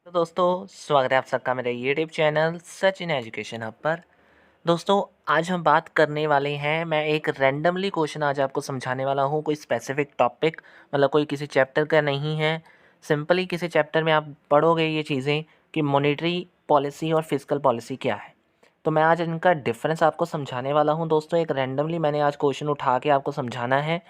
तो दोस्तों स्वागत है आप सबका मेरे YouTube channel Sachin education hub पर। दोस्तों आज हम बात करने वाले हैं, मैं एक रैंडमली क्वेश्चन आज आपको समझाने वाला हूँ। कोई स्पेसिफिक टॉपिक मतलब कोई किसी चैप्टर का नहीं है। सिंपली किसी चैप्टर में आप पढ़ोगे ये चीज़ें कि मॉनेटरी पॉलिसी और फिस्कल पॉलिसी क्या है, तो मैं आज इनका डिफरेंस आपको समझाने वाला हूँ। दोस्तों एक रैंडमली मैंने आज क्वेश्चन उठा के आपको समझाना है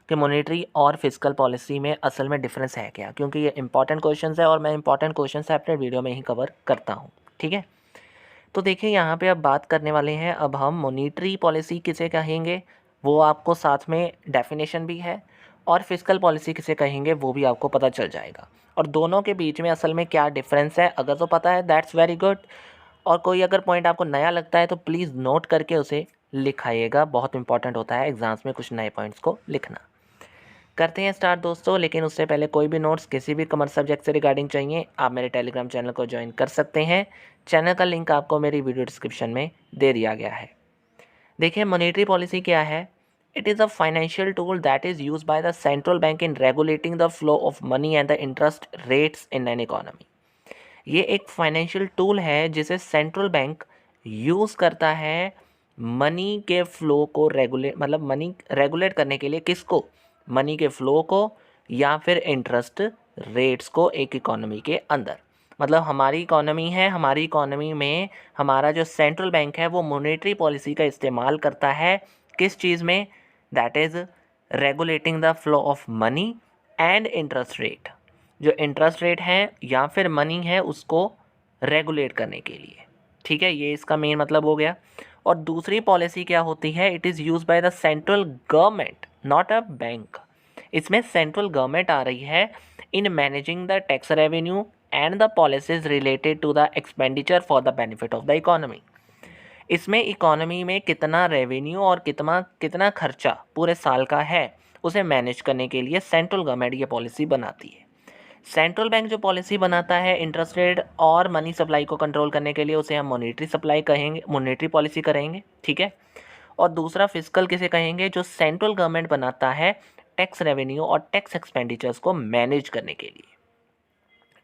कि मॉनेटरी और फिस्कल पॉलिसी में असल में डिफरेंस है क्या, क्योंकि ये इंपॉर्टेंट क्वेश्चंस है और मैं इंपॉर्टेंट क्वेश्चंस अपने वीडियो में ही कवर करता हूँ। ठीक है, तो देखिए यहाँ पे अब बात करने वाले हैं। अब हम मॉनेटरी पॉलिसी किसे कहेंगे वो आपको साथ में डेफिनेशन भी है, और फिस्कल पॉलिसी किसे कहेंगे वो भी आपको पता चल जाएगा। और दोनों के बीच में असल में क्या डिफरेंस है अगर तो पता है दैट्स वेरी गुड, और कोई अगर पॉइंट आपको नया लगता है तो प्लीज़ नोट करके उसे लिखाइएगा। बहुत इंपॉर्टेंट होता है एग्जाम्स में कुछ नए पॉइंट्स को लिखना। करते हैं स्टार्ट दोस्तों, लेकिन उससे पहले कोई भी नोट्स किसी भी कॉमर्स सब्जेक्ट से रिगार्डिंग चाहिए आप मेरे टेलीग्राम चैनल को ज्वाइन कर सकते हैं। चैनल का लिंक आपको मेरी वीडियो डिस्क्रिप्शन में दे दिया गया है। देखिए मॉनेटरी पॉलिसी क्या है। It is a financial tool that is use by the central bank in regulating the flow of money and the interest rates in an economy. ये एक फाइनेंशियल टूल है जिसे सेंट्रल बैंक यूज़ करता है money के flow को regulate, मतलब money regulate करने के लिए। किसको? मनी के फ्लो को या फिर इंटरेस्ट रेट्स को एक इकोनॉमी के अंदर। मतलब हमारी इकोनॉमी है, हमारी इकोनॉमी में हमारा जो सेंट्रल बैंक है वो मॉनेटरी पॉलिसी का इस्तेमाल करता है। किस चीज़ में? That is regulating the flow of money and interest rate. जो इंटरेस्ट रेट है या फिर मनी है उसको रेगुलेट करने के लिए। ठीक है, ये इसका मेन मतलब हो गया। और दूसरी पॉलिसी क्या होती है? It is use by the central government not a bank. इसमें सेंट्रल गवर्नमेंट आ रही है in managing the tax revenue and the policies related to the expenditure for the benefit of the economy. इसमें economy में कितना revenue और कितना कितना खर्चा पूरे साल का है उसे मैनेज करने के लिए सेंट्रल गवर्नमेंट ये पॉलिसी बनाती है। सेंट्रल बैंक जो पॉलिसी बनाता है इंटरेस्ट रेट और मनी सप्लाई को कंट्रोल करने के लिए उसे हम मॉनेटरी सप्लाई कहेंगे, मॉनेटरी पॉलिसी करेंगे। ठीक है, और दूसरा फिस्कल किसे कहेंगे? जो सेंट्रल गवर्नमेंट बनाता है टैक्स रेवेन्यू और टैक्स एक्सपेंडिचर्स को मैनेज करने के लिए।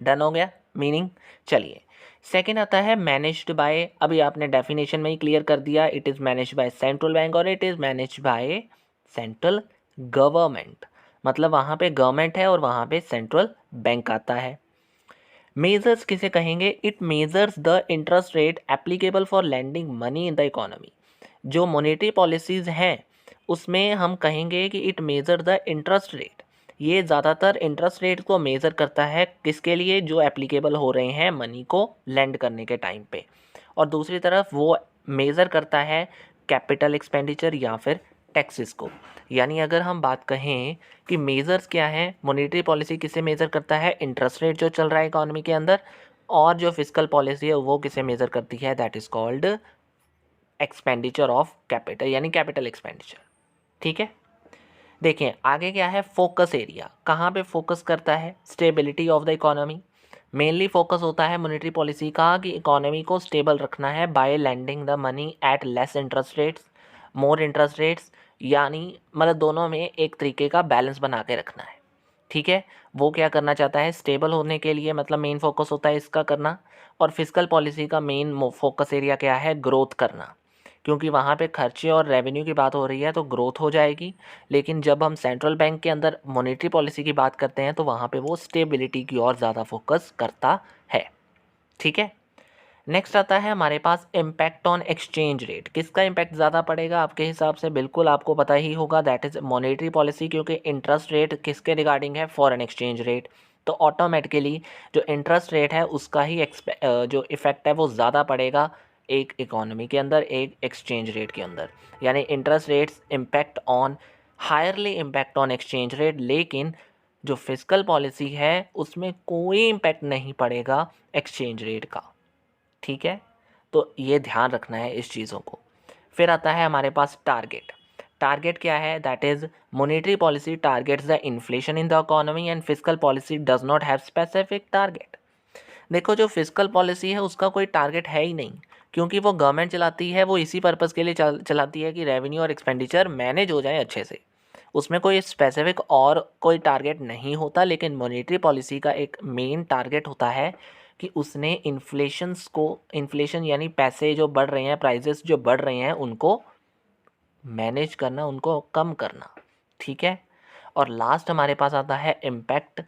डन हो गया मीनिंग। चलिए सेकंड आता है मैनेज्ड बाय। अभी आपने डेफिनेशन में ही क्लियर कर दिया, it is managed by central bank और it is managed by central government. मतलब वहाँ पे गवर्नमेंट है और वहाँ पे सेंट्रल बैंक आता है। मेजर्स किसे कहेंगे? It measures the interest rate applicable for lending money in the economy. जो मॉनेटरी पॉलिसीज़ हैं उसमें हम कहेंगे कि it measure the interest rate. ये ज़्यादातर इंटरेस्ट रेट को मेज़र करता है किसके लिए? जो एप्लीकेबल हो रहे हैं मनी को लैंड करने के टाइम पे। और दूसरी तरफ वो मेज़र करता है कैपिटल एक्सपेंडिचर या फिर टैक्सेस को। यानी अगर हम बात कहें कि मेजर्स क्या है, मॉनेटरी पॉलिसी किसे मेज़र करता है? इंटरेस्ट रेट जो चल रहा है इकोनॉमी के अंदर। और जो फिस्कल पॉलिसी है वो किसे मेज़र करती है? That is called expenditure of capital, यानी कैपिटल एक्सपेंडिचर। ठीक है, देखें आगे क्या है। फोकस एरिया कहाँ पे फोकस करता है? Stability of the economy. Mainly focus होता है मॉनेटरी पॉलिसी का कि इकोनॉमी को स्टेबल रखना है by lending the money at less interest rates more interest rates. यानी मतलब दोनों में एक तरीके का बैलेंस बना के रखना है। ठीक है, वो क्या करना चाहता है? स्टेबल होने के लिए, मतलब मेन फोकस होता है इसका करना। और फिस्कल पॉलिसी का मेन फोकस एरिया क्या है? ग्रोथ करना, क्योंकि वहाँ पे खर्चे और रेवेन्यू की बात हो रही है तो ग्रोथ हो जाएगी। लेकिन जब हम सेंट्रल बैंक के अंदर मॉनेटरी पॉलिसी की बात करते हैं तो वहाँ पे वो स्टेबिलिटी की ओर ज़्यादा फोकस करता है। ठीक है, नेक्स्ट आता है हमारे पास इम्पैक्ट ऑन एक्सचेंज रेट। किसका इम्पैक्ट ज़्यादा पड़ेगा आपके हिसाब से? बिल्कुल आपको पता ही होगा, दैट इज़ मॉनेटरी पॉलिसी, क्योंकि इंटरेस्ट रेट किसके रिगार्डिंग है? Foreign exchange rate. तो ऑटोमेटिकली जो इंटरेस्ट रेट है उसका ही जो इफ़ेक्ट है वो ज़्यादा पड़ेगा एक इकोनॉमी के अंदर, एक एक्सचेंज रेट के अंदर। यानी interest rates impact on highly impact on exchange rate, लेकिन जो फिस्कल पॉलिसी है उसमें कोई इम्पैक्ट नहीं पड़ेगा एक्सचेंज रेट का। ठीक है, तो ये ध्यान रखना है इस चीज़ों को। फिर आता है हमारे पास टारगेट। टारगेट क्या है? That is monetary policy targets the inflation in the economy and fiscal policy does not have specific target. देखो जो फिस्कल पॉलिसी है उसका कोई टारगेट है ही नहीं, क्योंकि वो गवर्नमेंट चलाती है, वो इसी पर्पज़ के लिए चलाती है कि रेवेन्यू और एक्सपेंडिचर मैनेज हो जाए अच्छे से। उसमें कोई स्पेसिफिक और कोई टारगेट नहीं होता। लेकिन मॉनेटरी पॉलिसी का एक मेन टारगेट होता है कि उसने इन्फ्लेशन यानी पैसे जो बढ़ रहे हैं, प्राइजेस जो बढ़ रहे हैं, उनको मैनेज करना, उनको कम करना। ठीक है। और लास्ट हमारे पास आता है impact.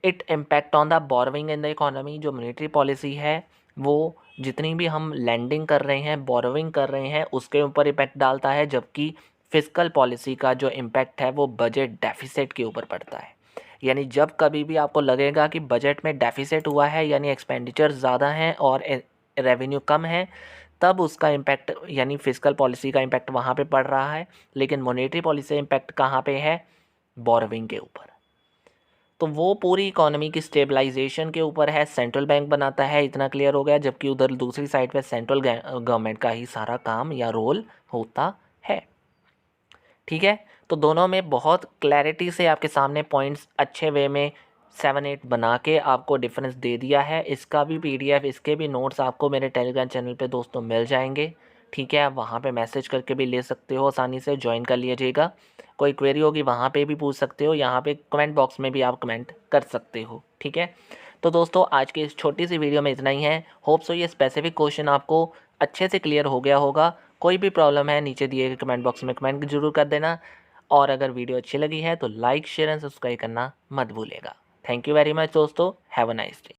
It impact on the borrowing in the economy. जो मॉनेटरी पॉलिसी है वो जितनी भी हम लैंडिंग कर रहे हैं, बोरोइंग कर रहे हैं, उसके ऊपर इम्पैक्ट डालता है, जबकि फिस्कल पॉलिसी का जो इम्पैक्ट है वो बजट डेफिसिट के ऊपर पड़ता है। यानी जब कभी भी आपको लगेगा कि बजट में डेफिसिट हुआ है, यानी एक्सपेंडिचर ज़्यादा हैं और रेवेन्यू कम है, तब उसका इम्पैक्ट यानी फिस्कल पॉलिसी का इम्पैक्ट वहाँ पे पड़ रहा है। लेकिन मॉनेटरी पॉलिसी इम्पैक्ट कहाँ पे है? बोरोइंग के ऊपर। तो वो पूरी इकोनॉमी की स्टेबलाइजेशन के ऊपर है, सेंट्रल बैंक बनाता है, इतना क्लियर हो गया। जबकि उधर दूसरी साइड पे सेंट्रल गवर्नमेंट का ही सारा काम या रोल होता है। ठीक है। तो दोनों में बहुत क्लैरिटी से आपके सामने पॉइंट्स अच्छे वे में 7-8 बना के आपको डिफरेंस दे दिया है। इसका भी PDF, इसके भी नोट्स आपको मेरे टेलीग्राम चैनल पे दोस्तों मिल जाएंगे। ठीक है। आप वहाँ पे मैसेज करके भी ले सकते हो, आसानी से ज्वाइन कर लीजिएगा। कोई क्वेरी होगी वहाँ पे भी पूछ सकते हो, यहाँ पे कमेंट बॉक्स में भी आप कमेंट कर सकते हो। ठीक है। तो दोस्तों आज की इस छोटी सी वीडियो में इतना ही है। होप सो ये स्पेसिफिक क्वेश्चन आपको अच्छे से क्लियर हो गया होगा। कोई भी प्रॉब्लम है नीचे दिए गए कमेंट बॉक्स में कमेंट ज़रूर कर देना। और अगर वीडियो अच्छी लगी है तो लाइक शेयर एंड सब्सक्राइब करना मत भूलिएगा। थैंक यू वेरी मच दोस्तों। Have a nice day.